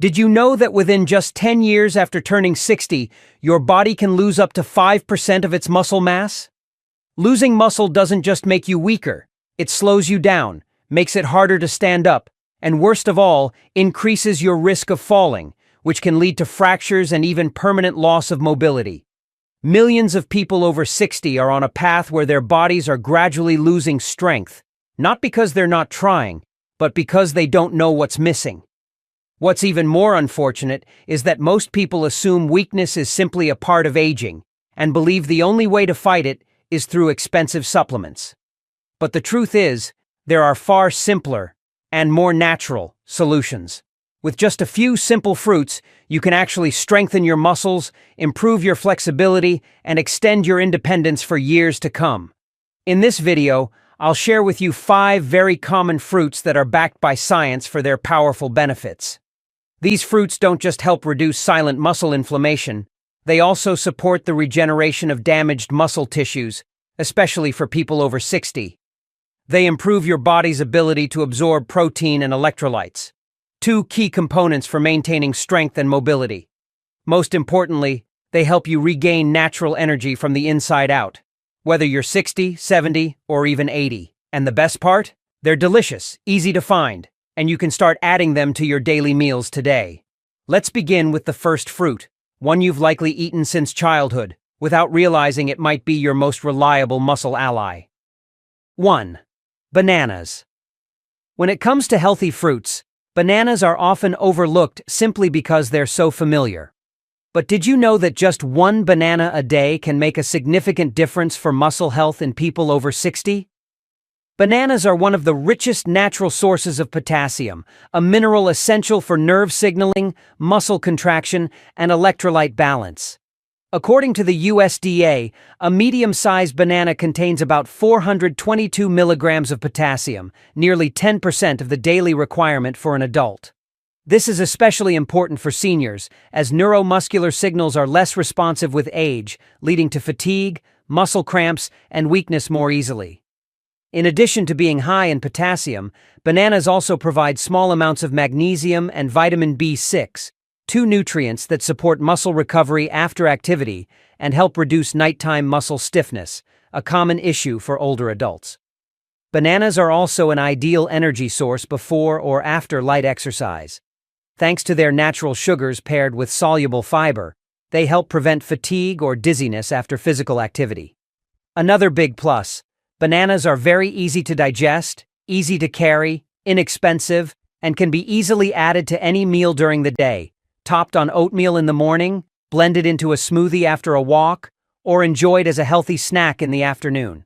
Did you know that within just 10 years after turning 60, your body can lose up to 5% of its muscle mass? Losing muscle doesn't just make you weaker, it slows you down, makes it harder to stand up, and worst of all, increases your risk of falling, which can lead to fractures and even permanent loss of mobility. Millions of people over 60 are on a path where their bodies are gradually losing strength, not because they're not trying, but because they don't know what's missing. What's even more unfortunate is that most people assume weakness is simply a part of aging, and believe the only way to fight it is through expensive supplements. But the truth is, there are far simpler and more natural solutions. With just a few simple fruits, you can actually strengthen your muscles, improve your flexibility, and extend your independence for years to come. In this video, I'll share with you 5 very common fruits that are backed by science for their powerful benefits. These fruits don't just help reduce silent muscle inflammation, they also support the regeneration of damaged muscle tissues, especially for people over 60. They improve your body's ability to absorb protein and electrolytes, 2 key components for maintaining strength and mobility. Most importantly, they help you regain natural energy from the inside out, whether you're 60, 70, or even 80. And the best part? They're delicious, easy to find, and you can start adding them to your daily meals today. Let's begin with the first fruit, one you've likely eaten since childhood, without realizing it might be your most reliable muscle ally. 1. Bananas. When it comes to healthy fruits, bananas are often overlooked simply because they're so familiar. But did you know that just 1 banana a day can make a significant difference for muscle health in people over 60? Bananas are one of the richest natural sources of potassium, a mineral essential for nerve signaling, muscle contraction, and electrolyte balance. According to the USDA, a medium-sized banana contains about 422 milligrams of potassium, nearly 10% of the daily requirement for an adult. This is especially important for seniors, as neuromuscular signals are less responsive with age, leading to fatigue, muscle cramps, and weakness more easily. In addition to being high in potassium, bananas also provide small amounts of magnesium and vitamin B6, 2 nutrients that support muscle recovery after activity and help reduce nighttime muscle stiffness, a common issue for older adults. Bananas are also an ideal energy source before or after light exercise. Thanks to their natural sugars paired with soluble fiber, they help prevent fatigue or dizziness after physical activity. Another big plus: bananas are very easy to digest, easy to carry, inexpensive, and can be easily added to any meal during the day, topped on oatmeal in the morning, blended into a smoothie after a walk, or enjoyed as a healthy snack in the afternoon.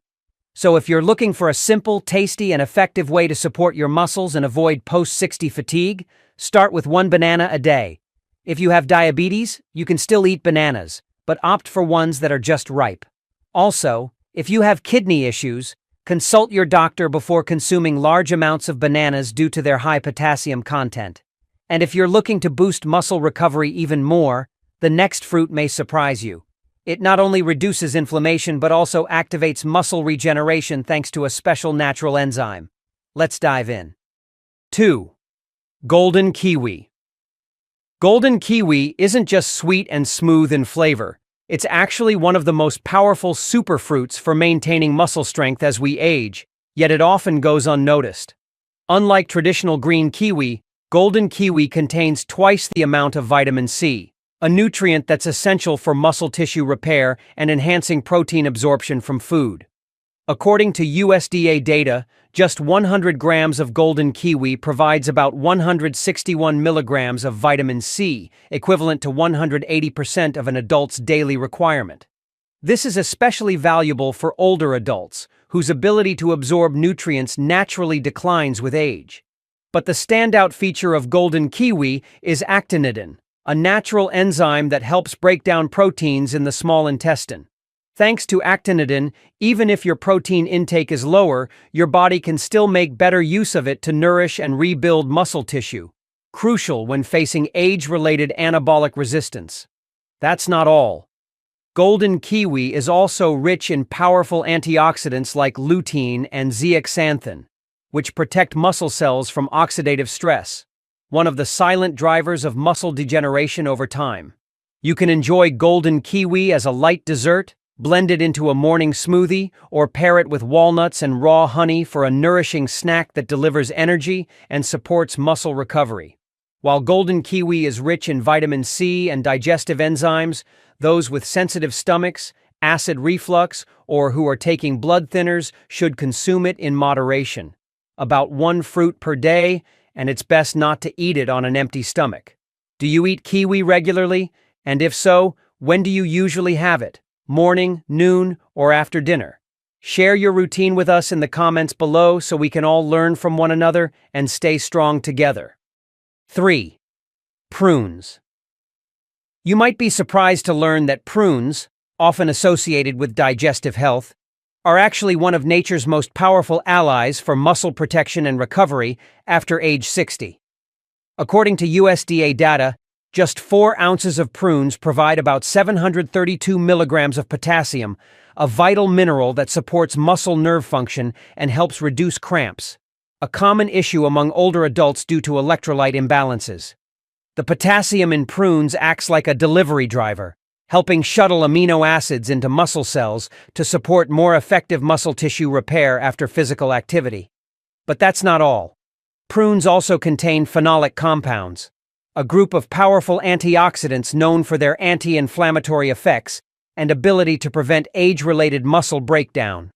So if you're looking for a simple, tasty, and effective way to support your muscles and avoid post-60 fatigue, start with 1 banana a day. If you have diabetes, you can still eat bananas, but opt for ones that are just ripe. Also, if you have kidney issues, consult your doctor before consuming large amounts of bananas due to their high potassium content. And if you're looking to boost muscle recovery even more, the next fruit may surprise you. It not only reduces inflammation but also activates muscle regeneration thanks to a special natural enzyme. Let's dive in. 2. Golden kiwi. Golden kiwi isn't just sweet and smooth in flavor. It's actually one of the most powerful superfruits for maintaining muscle strength as we age, yet it often goes unnoticed. Unlike traditional green kiwi, golden kiwi contains twice the amount of vitamin C, a nutrient that's essential for muscle tissue repair and enhancing protein absorption from food. According to USDA data, just 100 grams of golden kiwi provides about 161 milligrams of vitamin C, equivalent to 180% of an adult's daily requirement. This is especially valuable for older adults, whose ability to absorb nutrients naturally declines with age. But the standout feature of golden kiwi is actinidin, a natural enzyme that helps break down proteins in the small intestine. Thanks to actinidin, even if your protein intake is lower, your body can still make better use of it to nourish and rebuild muscle tissue, crucial when facing age-related anabolic resistance. That's not all. Golden kiwi is also rich in powerful antioxidants like lutein and zeaxanthin, which protect muscle cells from oxidative stress. one of the silent drivers of muscle degeneration over time. You can enjoy golden kiwi as a light dessert, blend it into a morning smoothie, or pair it with walnuts and raw honey for a nourishing snack that delivers energy and supports muscle recovery. While golden kiwi is rich in vitamin C and digestive enzymes, those with sensitive stomachs, acid reflux, or who are taking blood thinners should consume it in moderation. About one fruit per day, and it's best not to eat it on an empty stomach. Do you eat kiwi regularly? And if so, when do you usually have it? Morning, noon, or after dinner? Share your routine with us in the comments below so we can all learn from one another and stay strong together. 3. Prunes. You might be surprised to learn that prunes, often associated with digestive health, are actually one of nature's most powerful allies for muscle protection and recovery after age 60. According to USDA data, just 4 ounces of prunes provide about 732 milligrams of potassium, a vital mineral that supports muscle nerve function and helps reduce cramps, a common issue among older adults due to electrolyte imbalances. The potassium in prunes acts like a delivery driver, helping shuttle amino acids into muscle cells to support more effective muscle tissue repair after physical activity. But that's not all. Prunes also contain phenolic compounds, a group of powerful antioxidants known for their anti-inflammatory effects and ability to prevent age-related muscle breakdown.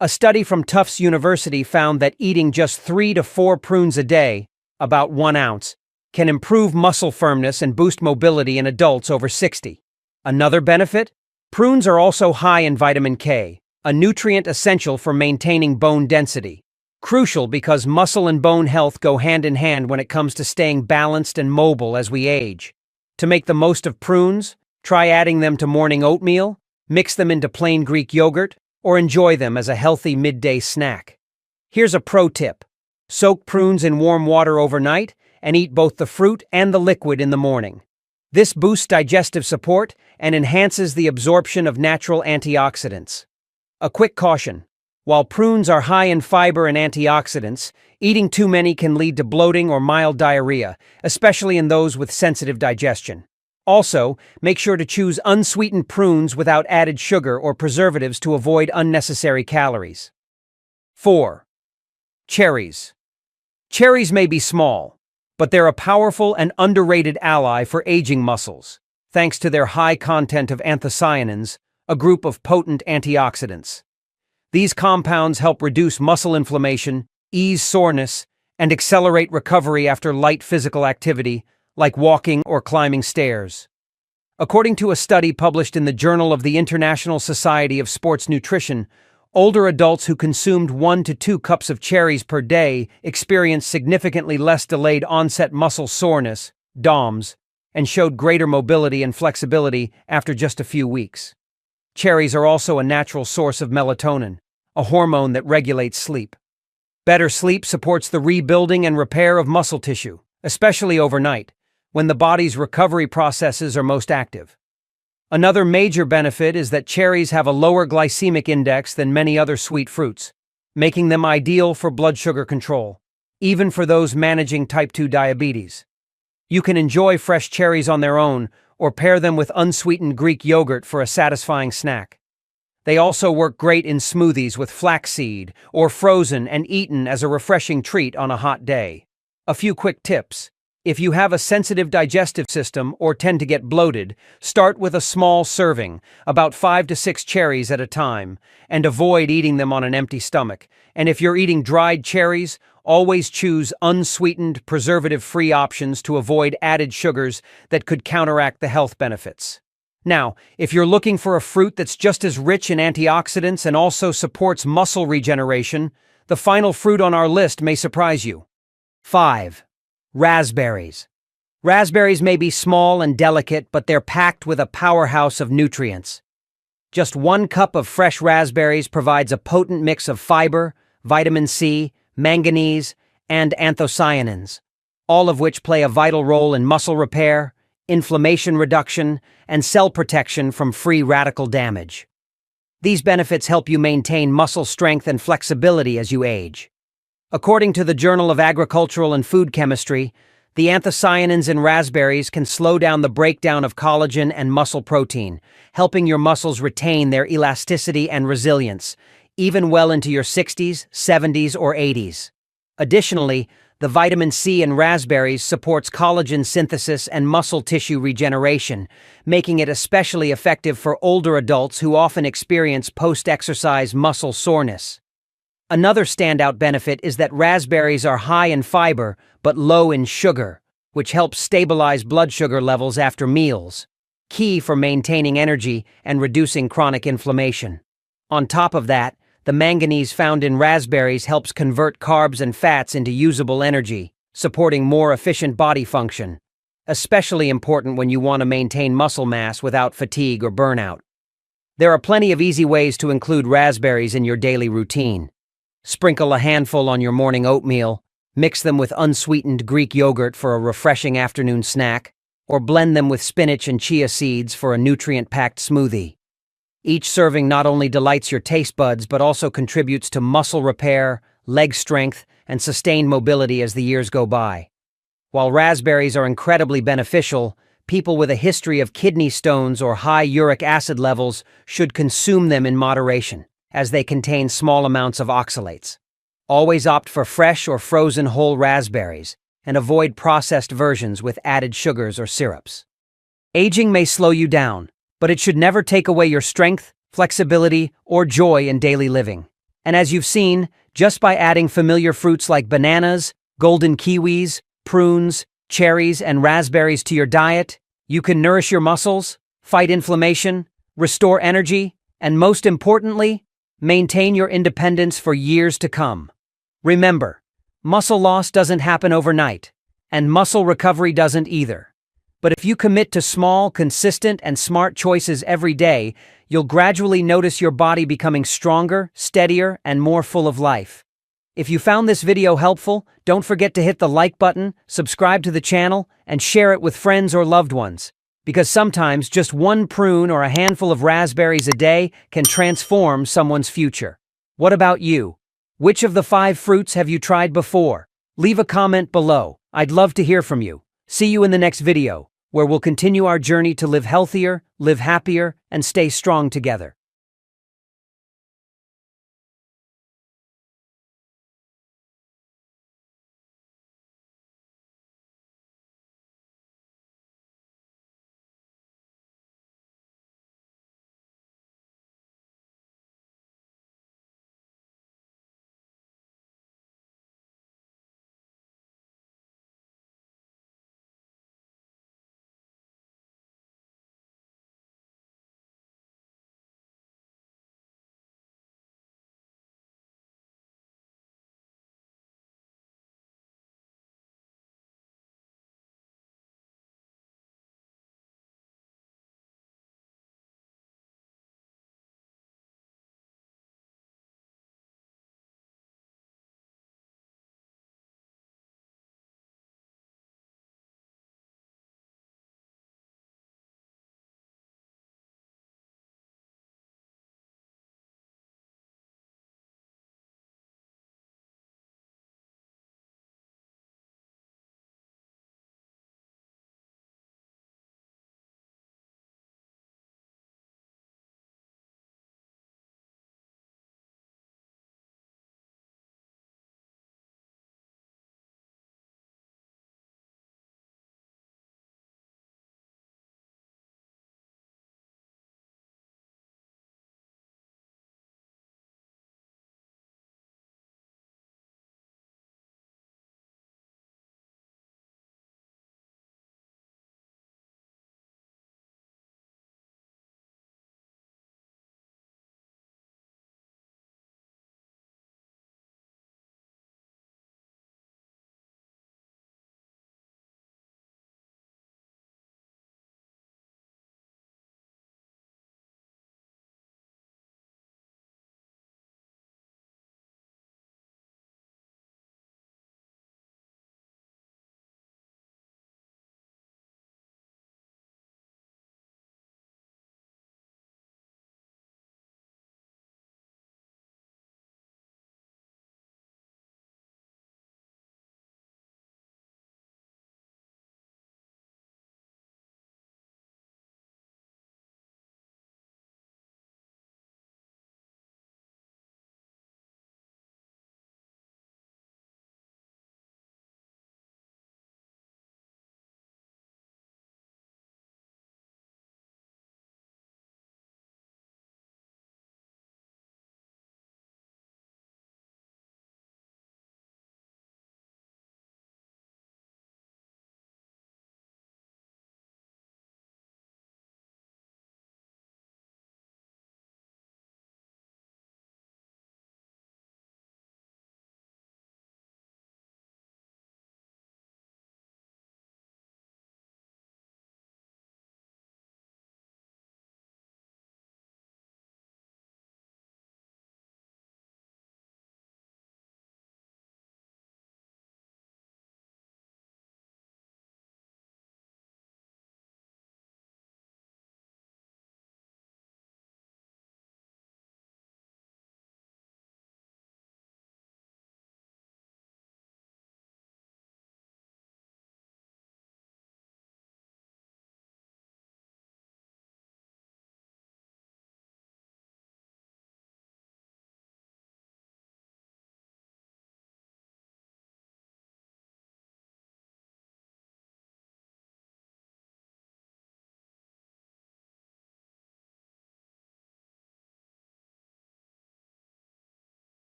A study from Tufts University found that eating just 3 to 4 prunes a day, about 1 ounce, can improve muscle firmness and boost mobility in adults over 60. Another benefit? Prunes are also high in vitamin K, a nutrient essential for maintaining bone density. Crucial because muscle and bone health go hand in hand when it comes to staying balanced and mobile as we age. To make the most of prunes, try adding them to morning oatmeal, mix them into plain Greek yogurt, or enjoy them as a healthy midday snack. Here's a pro tip. Soak prunes in warm water overnight and eat both the fruit and the liquid in the morning. This boosts digestive support and enhances the absorption of natural antioxidants. A quick caution. While prunes are high in fiber and antioxidants, eating too many can lead to bloating or mild diarrhea, especially in those with sensitive digestion. Also, make sure to choose unsweetened prunes without added sugar or preservatives to avoid unnecessary calories. 4. Cherries. Cherries may be small, but they're a powerful and underrated ally for aging muscles, thanks to their high content of anthocyanins, a group of potent antioxidants. These compounds help reduce muscle inflammation, ease soreness, and accelerate recovery after light physical activity, like walking or climbing stairs. According to a study published in the Journal of the International Society of Sports Nutrition, older adults who consumed 1 to 2 cups of cherries per day experienced significantly less delayed onset muscle soreness, DOMS, and showed greater mobility and flexibility after just a few weeks. Cherries are also a natural source of melatonin, a hormone that regulates sleep. Better sleep supports the rebuilding and repair of muscle tissue, especially overnight, when the body's recovery processes are most active. Another major benefit is that cherries have a lower glycemic index than many other sweet fruits, making them ideal for blood sugar control, even for those managing type 2 diabetes. You can enjoy fresh cherries on their own or pair them with unsweetened Greek yogurt for a satisfying snack. They also work great in smoothies with flaxseed or frozen and eaten as a refreshing treat on a hot day. A few quick tips. If you have a sensitive digestive system or tend to get bloated, start with a small serving, about 5 to 6 cherries at a time, and avoid eating them on an empty stomach. And if you're eating dried cherries, always choose unsweetened, preservative-free options to avoid added sugars that could counteract the health benefits. Now, if you're looking for a fruit that's just as rich in antioxidants and also supports muscle regeneration, the final fruit on our list may surprise you. 5. Raspberries. Raspberries may be small and delicate, but they're packed with a powerhouse of nutrients. Just 1 cup of fresh raspberries provides a potent mix of fiber, vitamin C, manganese, and anthocyanins, all of which play a vital role in muscle repair, inflammation reduction, and cell protection from free radical damage. These benefits help you maintain muscle strength and flexibility as you age. According to the Journal of Agricultural and Food Chemistry, The anthocyanins in raspberries can slow down the breakdown of collagen and muscle protein, helping your muscles retain their elasticity and resilience, even well into your 60s, 70s, or 80s. Additionally, the vitamin C in raspberries supports collagen synthesis and muscle tissue regeneration, making it especially effective for older adults who often experience post-exercise muscle soreness. Another standout benefit is that raspberries are high in fiber but low in sugar, which helps stabilize blood sugar levels after meals, key for maintaining energy and reducing chronic inflammation. On top of that, the manganese found in raspberries helps convert carbs and fats into usable energy, supporting more efficient body function, especially important when you want to maintain muscle mass without fatigue or burnout. There are plenty of easy ways to include raspberries in your daily routine. Sprinkle a handful on your morning oatmeal, mix them with unsweetened Greek yogurt for a refreshing afternoon snack, or blend them with spinach and chia seeds for a nutrient-packed smoothie. Each serving not only delights your taste buds but also contributes to muscle repair, leg strength, and sustained mobility as the years go by. While raspberries are incredibly beneficial, people with a history of kidney stones or high uric acid levels should consume them in moderation, as they contain small amounts of oxalates. Always opt for fresh or frozen whole raspberries, and avoid processed versions with added sugars or syrups. Aging may slow you down, but it should never take away your strength, flexibility, or joy in daily living. And as you've seen, just by adding familiar fruits like bananas, golden kiwis, prunes, cherries, and raspberries to your diet, you can nourish your muscles, fight inflammation, restore energy, and most importantly, maintain your independence for years to come. Remember, muscle loss doesn't happen overnight, and muscle recovery doesn't either. But if you commit to small, consistent, and smart choices every day, you'll gradually notice your body becoming stronger, steadier, and more full of life. If you found this video helpful, don't forget to hit the like button, subscribe to the channel, and share it with friends or loved ones. Because sometimes just one prune or a handful of raspberries a day can transform someone's future. What about you? Which of the 5 fruits have you tried before? Leave a comment below. I'd love to hear from you. See you in the next video, where we'll continue our journey to live healthier, live happier, and stay strong together.